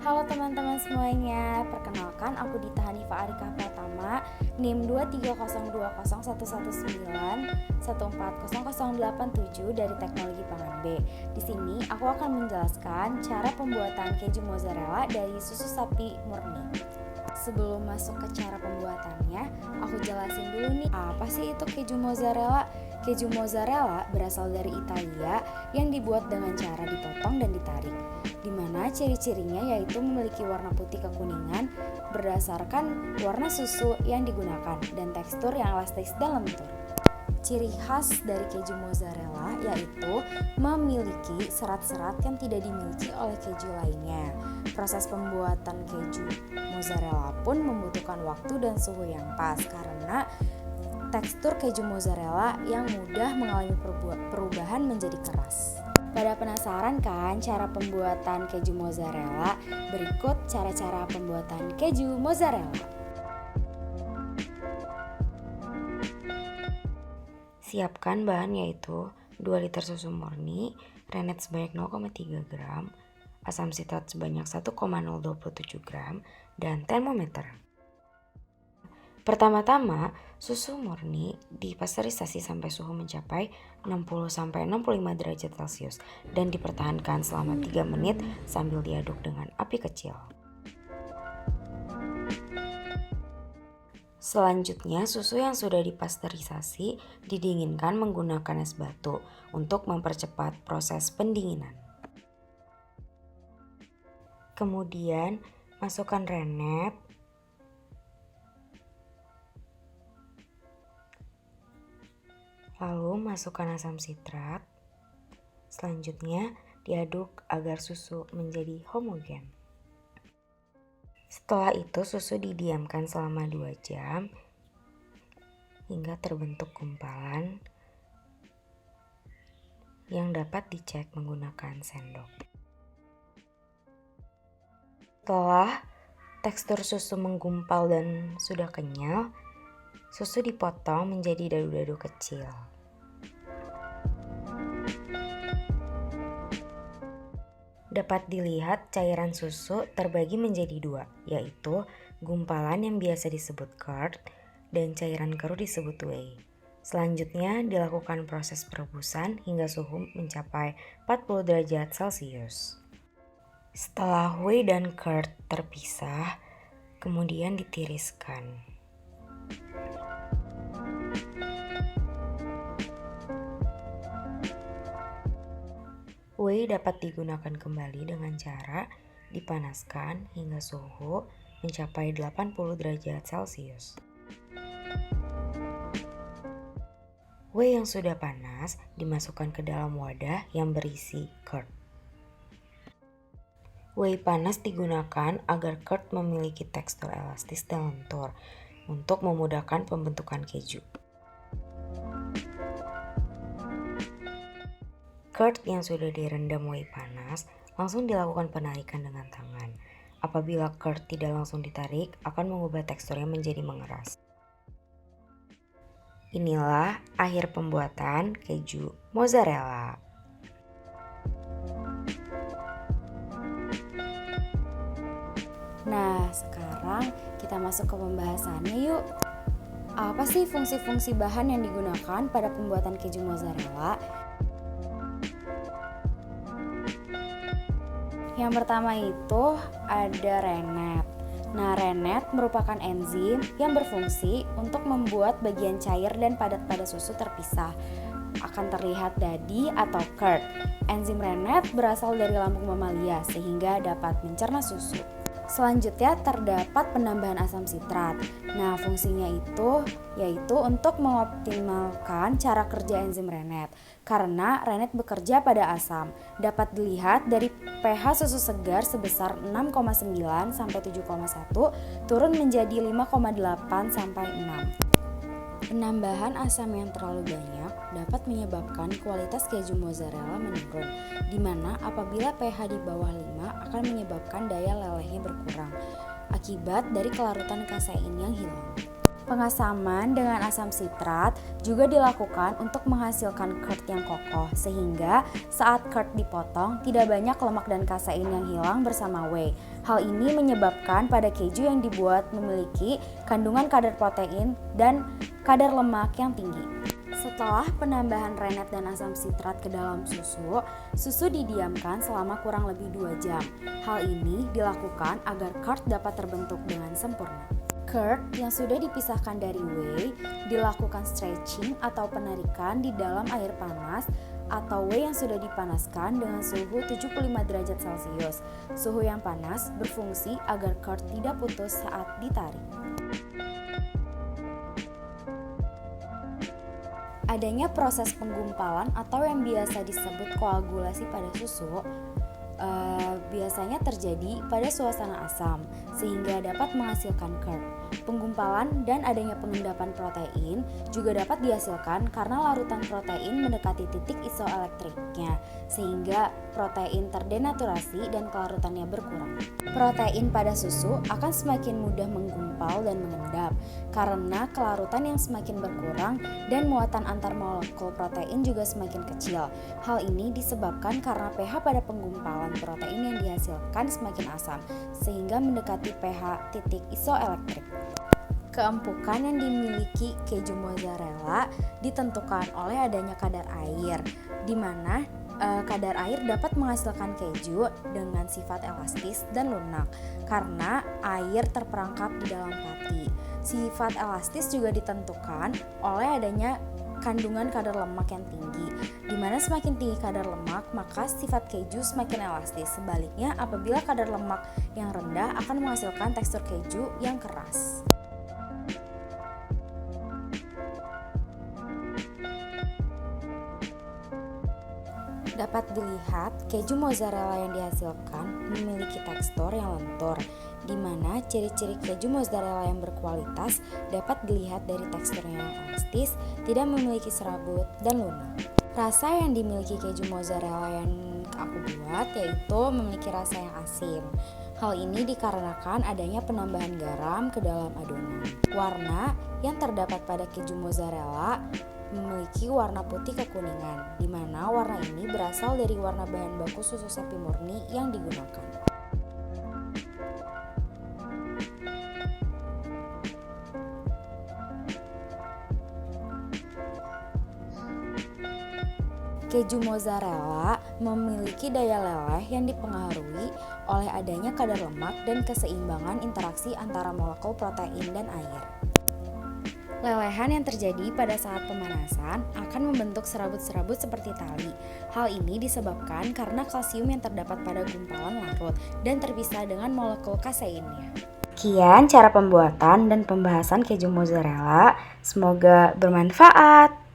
Halo teman-teman semuanya, perkenalkan aku Dita Hanifah Arika Pratama, NIM 2302191140087 dari Teknologi Pangan B. Di sini aku akan menjelaskan cara pembuatan keju mozzarella dari susu sapi murni. Sebelum masuk ke cara pembuatannya, aku jelasin dulu nih, apa sih itu keju mozzarella? Keju mozzarella berasal dari Italia yang dibuat dengan cara dipotong dan ditarik, di mana ciri-cirinya yaitu memiliki warna putih kekuningan berdasarkan warna susu yang digunakan dan tekstur yang elastis dan lentur. Ciri khas dari keju mozzarella yaitu memiliki serat-serat yang tidak dimiliki oleh keju lainnya. Proses pembuatan keju mozzarella pun membutuhkan waktu dan suhu yang pas karena tekstur keju mozzarella yang mudah mengalami perubahan menjadi keras. Pada penasaran kan cara pembuatan keju mozzarella? Berikut cara-cara pembuatan keju mozzarella. Siapkan bahan yaitu 2 liter susu murni, rennet sebanyak 0,3 gram, asam sitrat sebanyak 1,027 gram, dan termometer. Pertama-tama, susu murni dipasteurisasi sampai suhu mencapai 60-65 derajat Celcius dan dipertahankan selama 3 menit sambil diaduk dengan api kecil. Selanjutnya, susu yang sudah dipasteurisasi didinginkan menggunakan es batu untuk mempercepat proses pendinginan. Kemudian, masukkan rennet, lalu masukkan asam sitrat. Selanjutnya, diaduk agar susu menjadi homogen. Setelah itu susu didiamkan selama 2 jam hingga terbentuk gumpalan yang dapat dicek menggunakan sendok. Setelah tekstur susu menggumpal dan sudah kenyal, susu dipotong menjadi dadu-dadu kecil. Dapat dilihat cairan susu terbagi menjadi 2, yaitu gumpalan yang biasa disebut curd dan cairan keruh disebut whey. Selanjutnya dilakukan proses perebusan hingga suhu mencapai 40 derajat Celcius. Setelah whey dan curd terpisah, kemudian ditiriskan. Whey dapat digunakan kembali dengan cara dipanaskan hingga suhu mencapai 80 derajat Celcius. Whey yang sudah panas dimasukkan ke dalam wadah yang berisi curd. Whey panas digunakan agar curd memiliki tekstur elastis dan lentur untuk memudahkan pembentukan keju. Curd yang sudah direndam whey panas langsung dilakukan penarikan dengan tangan. Apabila curd tidak langsung ditarik, akan mengubah teksturnya menjadi mengeras. Inilah akhir pembuatan keju mozzarella. Nah, sekarang kita masuk ke pembahasannya yuk. Apa sih fungsi-fungsi bahan yang digunakan pada pembuatan keju mozzarella? Yang pertama itu ada rennet. Nah, rennet merupakan enzim yang berfungsi untuk membuat bagian cair dan padat pada susu terpisah. Akan terlihat dadi atau curd. Enzim rennet berasal dari lambung mamalia sehingga dapat mencerna susu. Selanjutnya terdapat penambahan asam sitrat. Nah, fungsinya itu yaitu untuk mengoptimalkan cara kerja enzim rennet. Karena rennet bekerja pada asam. Dapat dilihat dari pH susu segar sebesar 6,9 sampai 7,1 turun menjadi 5,8 sampai 6. Penambahan asam yang terlalu banyak dapat menyebabkan kualitas keju mozzarella menurun, di mana apabila pH di bawah 5 akan menyebabkan daya lelehnya berkurang akibat dari kelarutan kasein yang hilang. Pengasaman dengan asam sitrat juga dilakukan untuk menghasilkan curd yang kokoh, sehingga saat curd dipotong tidak banyak lemak dan kasein yang hilang bersama whey. Hal ini menyebabkan pada keju yang dibuat memiliki kandungan kadar protein dan kadar lemak yang tinggi. Setelah penambahan rennet dan asam sitrat ke dalam susu, susu didiamkan selama kurang lebih 2 jam. Hal ini dilakukan agar curd dapat terbentuk dengan sempurna. Curd yang sudah dipisahkan dari whey dilakukan stretching atau penarikan di dalam air panas atau whey yang sudah dipanaskan dengan suhu 75 derajat Celcius. Suhu yang panas berfungsi agar curd tidak putus saat ditarik. Adanya proses penggumpalan atau yang biasa disebut koagulasi pada susu biasanya terjadi pada suasana asam sehingga dapat menghasilkan curd. Penggumpalan dan adanya pengendapan protein juga dapat dihasilkan karena larutan protein mendekati titik isoelektriknya sehingga protein terdenaturasi dan kelarutannya berkurang. Protein pada susu akan semakin mudah menggumpal dan mengendap karena kelarutan yang semakin berkurang dan muatan antar molekul protein juga semakin kecil. Hal ini disebabkan karena pH pada penggumpalan protein yang dihasilkan semakin asam sehingga mendekati pH titik isoelektrik. Keempukan yang dimiliki keju mozzarella ditentukan oleh adanya kadar air, di mana kadar air dapat menghasilkan keju dengan sifat elastis dan lunak karena air terperangkap di dalam pati. Sifat elastis juga ditentukan oleh adanya kandungan kadar lemak yang tinggi, di mana semakin tinggi kadar lemak maka sifat keju semakin elastis. Sebaliknya, apabila kadar lemak yang rendah akan menghasilkan tekstur keju yang keras. Dapat dilihat, keju mozzarella yang dihasilkan memiliki tekstur yang lentur, di mana ciri-ciri keju mozzarella yang berkualitas dapat dilihat dari teksturnya yang elastis, tidak memiliki serabut, dan lunak. Rasa yang dimiliki keju mozzarella yang aku buat yaitu memiliki rasa yang asin. Hal ini dikarenakan adanya penambahan garam ke dalam adonan. Warna yang terdapat pada keju mozzarella memiliki warna putih kekuningan, di mana warna ini berasal dari warna bahan baku susu sapi murni yang digunakan. Keju mozzarella memiliki daya leleh yang dipengaruhi oleh adanya kadar lemak dan keseimbangan interaksi antara molekul protein dan air. Lelehan yang terjadi pada saat pemanasan akan membentuk serabut-serabut seperti tali. Hal ini disebabkan karena kalsium yang terdapat pada gumpalan larut dan terpisah dengan molekul kaseinnya. Sekian cara pembuatan dan pembahasan keju mozzarella. Semoga bermanfaat.